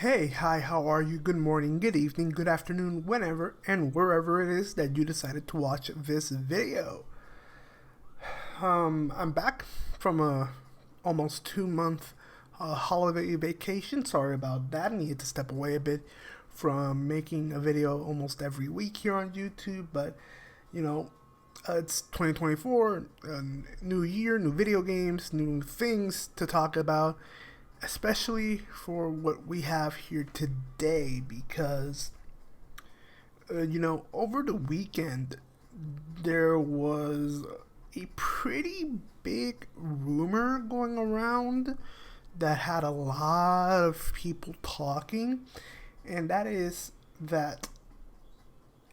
Hey, hi, how are you? Good morning, good evening, good afternoon, whenever and wherever it is that you decided to watch this video. I'm back from a almost 2 month holiday vacation. Sorry about that. I needed to step away a bit from making a video almost every week here on YouTube, but you know, it's 2024, new year, new video games, new things to talk about, especially for what we have here today because over the weekend there was a pretty big rumor going around that had a lot of people talking, and that is that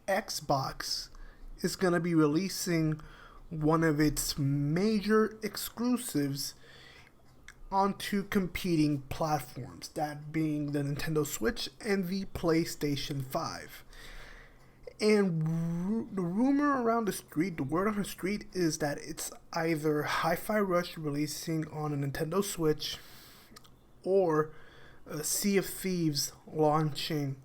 Xbox is going to be releasing one of its major exclusives onto competing platforms, that being the Nintendo Switch and the PlayStation 5. And the rumor around the street, the word on the street, is that it's either Hi-Fi Rush releasing on a Nintendo Switch or Sea of Thieves launching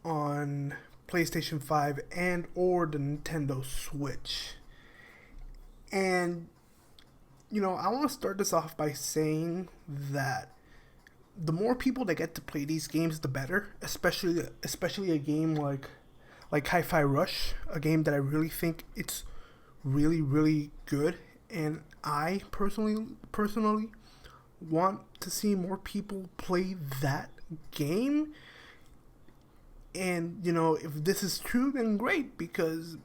on PlayStation 5 and or the Nintendo Switch. And I want to start this off by saying that the more people that get to play these games, the better. Especially a game like Hi-Fi Rush, a game that I really think it's really really good, and I personally want to see more people play that game. And if this is true, then great, because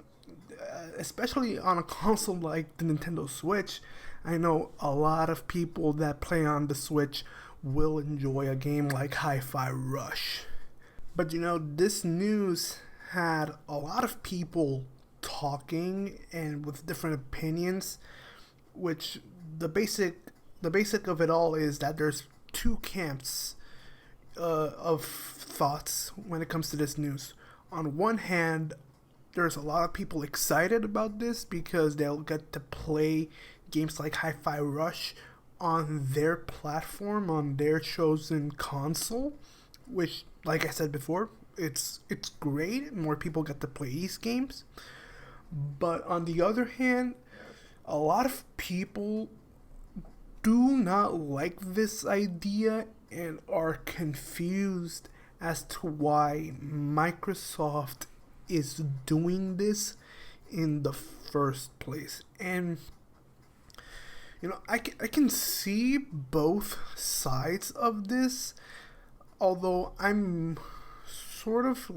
especially on a console like the Nintendo Switch, I know a lot of people that play on the Switch will enjoy a game like Hi-Fi Rush. But this news had a lot of people talking and with different opinions, which the basic of it all is that there's two camps of thoughts when it comes to this news. On one hand, there's a lot of people excited about this because they'll get to play games like Hi-Fi Rush on their platform, on their chosen console, which, like I said before, it's great. More people get to play these games. But on the other hand, a lot of people do not like this idea and are confused as to why Microsoft is doing this in the first place. And I can see both sides of this, although I'm sort of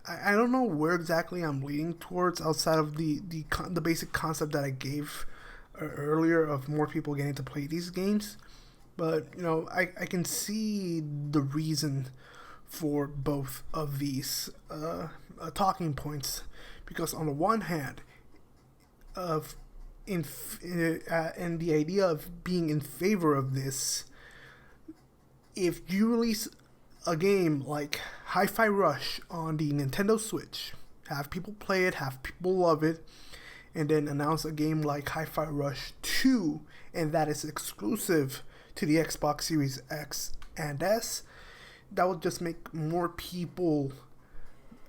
I don't know where exactly I'm leaning towards outside of the basic concept that I gave earlier of more people getting to play these games. But I can see the reason for both of these talking points, because on the one hand, of and the idea of being in favor of this, if you release a game like Hi-Fi Rush on the Nintendo Switch, have people play it, have people love it, and then announce a game like Hi-Fi Rush 2, and that is exclusive to the Xbox Series X and S, that would just make more people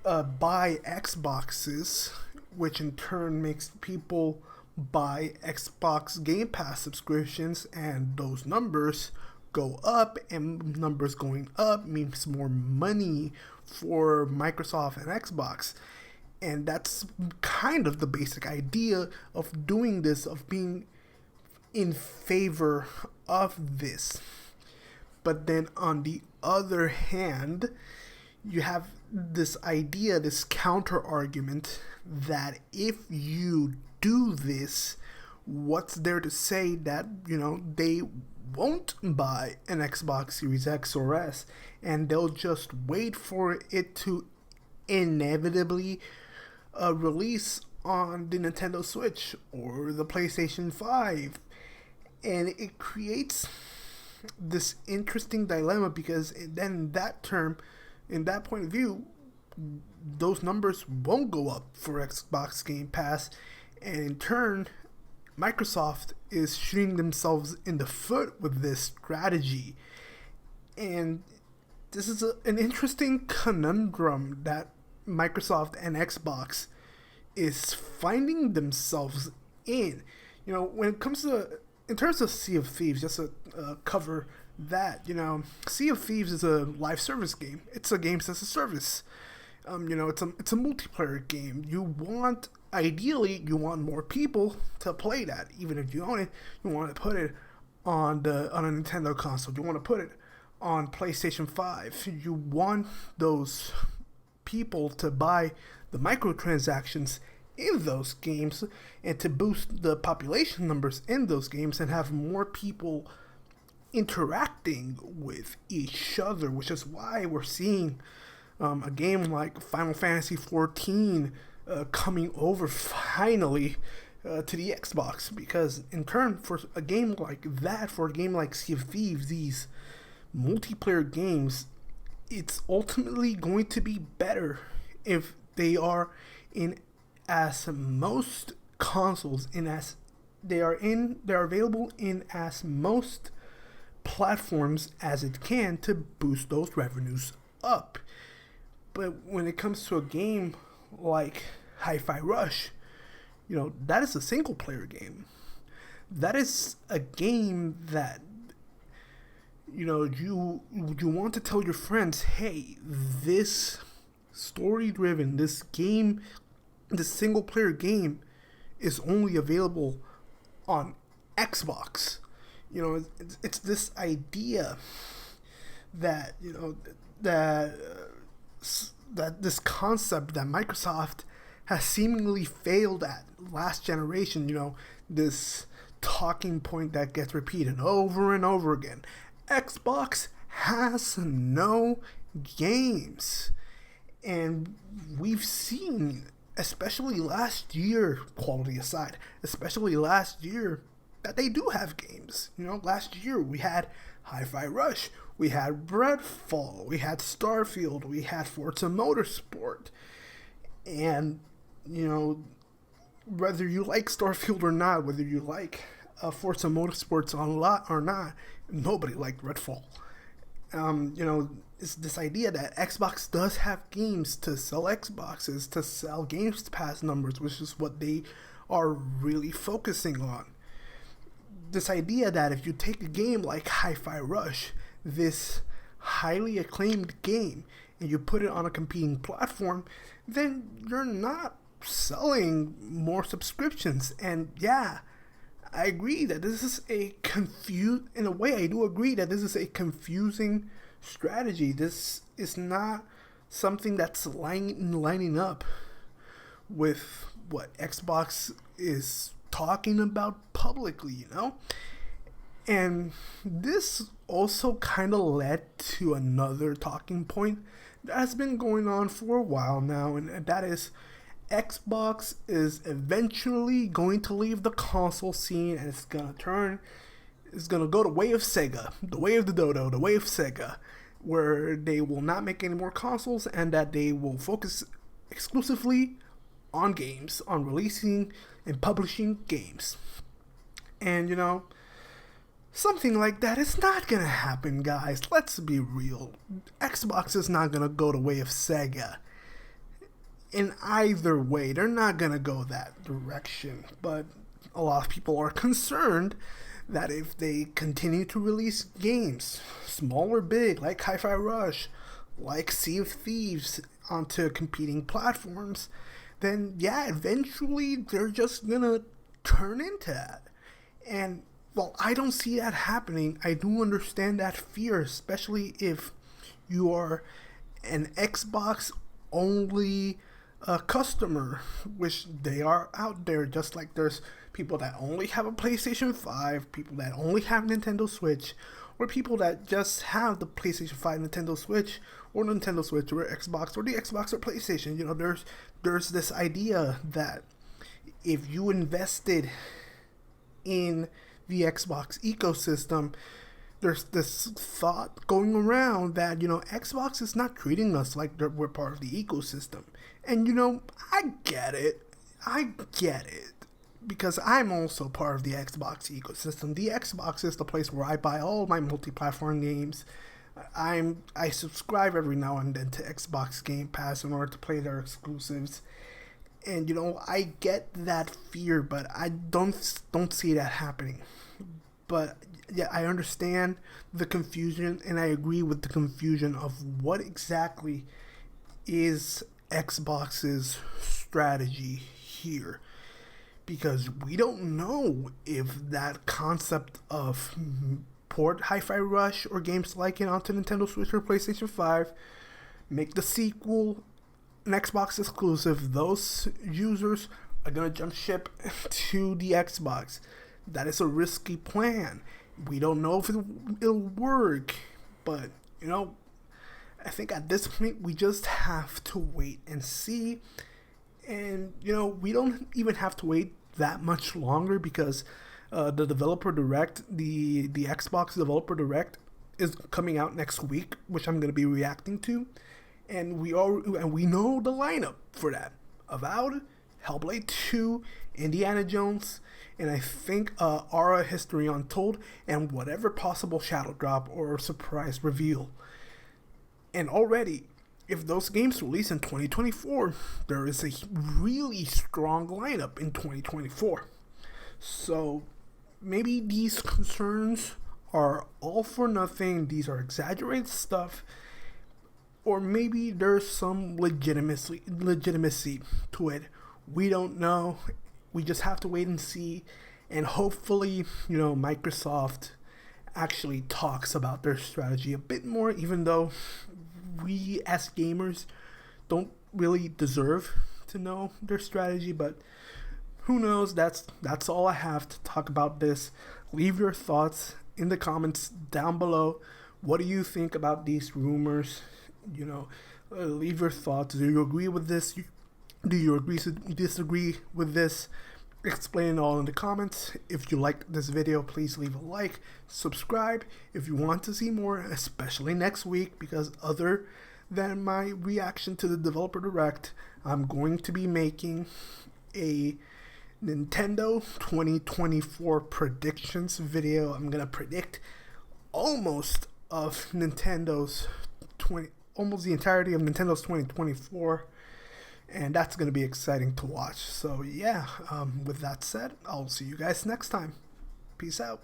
buy Xboxes, which in turn makes people buy Xbox Game Pass subscriptions, and those numbers go up, and numbers going up means more money for Microsoft and Xbox. And that's kind of the basic idea of doing this, of being in favor of this. But then on the other hand, you have this idea, this counter argument, that if you do this, what's there to say that they won't buy an Xbox Series X or S, and they'll just wait for it to inevitably release on the Nintendo Switch or the PlayStation 5. And it creates this interesting dilemma, because then in that point of view, those numbers won't go up for Xbox Game Pass, and in turn, Microsoft is shooting themselves in the foot with this strategy. And an interesting conundrum that Microsoft and Xbox is finding themselves in. When it comes to, in terms of Sea of Thieves, just to cover that, Sea of Thieves is a live service game. It's a games as a service. It's a multiplayer game. Ideally, you want more people to play that. Even if you own it, you want to put it on a Nintendo console. You want to put it on PlayStation 5. You want those people to buy the microtransactions in those games and to boost the population numbers in those games and have more people interacting with each other, which is why we're seeing a game like Final Fantasy XIV coming over finally to the Xbox, because in turn, for a game like that, for a game like Sea of Thieves, these multiplayer games, it's ultimately going to be better if they are in as most consoles, in as they're available in as most platforms as it can, to boost those revenues up. But when it comes to a game like Hi-Fi Rush, that is a single player game. That is a game that you want to tell your friends, hey, this story driven, this single player game is only available on Xbox. It's this idea that that this concept that Microsoft has seemingly failed at last generation. This talking point that gets repeated over and over again. Xbox has no games. And we've seen, especially last year, quality aside, that they do have games. Last year we had Hi-Fi Rush, we had Redfall, we had Starfield, we had Forza Motorsport. And, whether you like Starfield or not, whether you like Forza Motorsports or not, nobody liked Redfall. It's this idea that Xbox does have games to sell Xboxes, to sell Games Pass numbers, which is what they are really focusing on. This idea that if you take a game like Hi-Fi Rush, this highly acclaimed game, and you put it on a competing platform, then you're not selling more subscriptions. And yeah, I agree that this is in a way, I do agree that this is a confusing strategy. This is not something that's lining up with what Xbox is talking about publicly, And this also kind of led to another talking point that has been going on for a while now, and that is Xbox is eventually going to leave the console scene, and it's going to go the way of Sega, the way of the dodo, the way of Sega, where they will not make any more consoles, and that they will focus exclusively on games, on releasing and publishing games. And something like that is not gonna happen, guys. Let's be real. Xbox is not gonna go the way of Sega. In either way, they're not gonna go that direction. But a lot of people are concerned that if they continue to release games, small or big, like Hi-Fi Rush, like Sea of Thieves, onto competing platforms, then yeah, eventually they're just gonna turn into that. And well, I don't see that happening. I do understand that fear, especially if you are an Xbox only customer, which they are out there, just like there's people that only have a PlayStation 5, people that only have Nintendo Switch, or people that just have the PlayStation 5, Nintendo Switch, or Nintendo Switch, or Xbox, or the Xbox or PlayStation. There's this idea that if you invested in the Xbox ecosystem, there's this thought going around that, Xbox is not treating us like we're part of the ecosystem. And, I get it. Because I'm also part of the Xbox ecosystem. The Xbox is the place where I buy all my multi-platform games. I subscribe every now and then to Xbox Game Pass in order to play their exclusives. And I get that fear, but I don't see that happening. But yeah, I understand the confusion, and I agree with the confusion of what exactly is Xbox's strategy here, because we don't know if that concept of port Hi-Fi Rush or games like it onto Nintendo Switch or PlayStation 5, make the sequel an Xbox exclusive, those users are going to jump ship to the Xbox. That is a risky plan. We don't know if it'll work, but I think at this point we just have to wait and see. And we don't even have to wait that much longer, because the developer direct, the Xbox developer direct, is coming out next week, which I'm going to be reacting to, and we know the lineup for that: Avowed, Hellblade 2, Indiana Jones, and I think Aura History Untold, and whatever possible shadow drop or surprise reveal. And already, if those games release in 2024, there is a really strong lineup in 2024. So maybe these concerns are all for nothing, these are exaggerated stuff, or maybe there's some legitimacy to it. We don't know. We just have to wait and see. And hopefully, Microsoft actually talks about their strategy a bit more, even though we as gamers don't really deserve to know their strategy. But who knows? That's all I have to talk about this. Leave your thoughts in the comments down below. What do you think about these rumors? Leave your thoughts. Do you agree with this? Do you disagree with this? Explain it all in the comments. If you liked this video, please leave a like, subscribe if you want to see more, especially next week, because other than my reaction to the developer direct, I'm going to be making a Nintendo 2024 predictions video. I'm gonna predict almost the entirety of Nintendo's 2024, and that's going to be exciting to watch. So yeah, with that said, I'll see you guys next time. Peace out.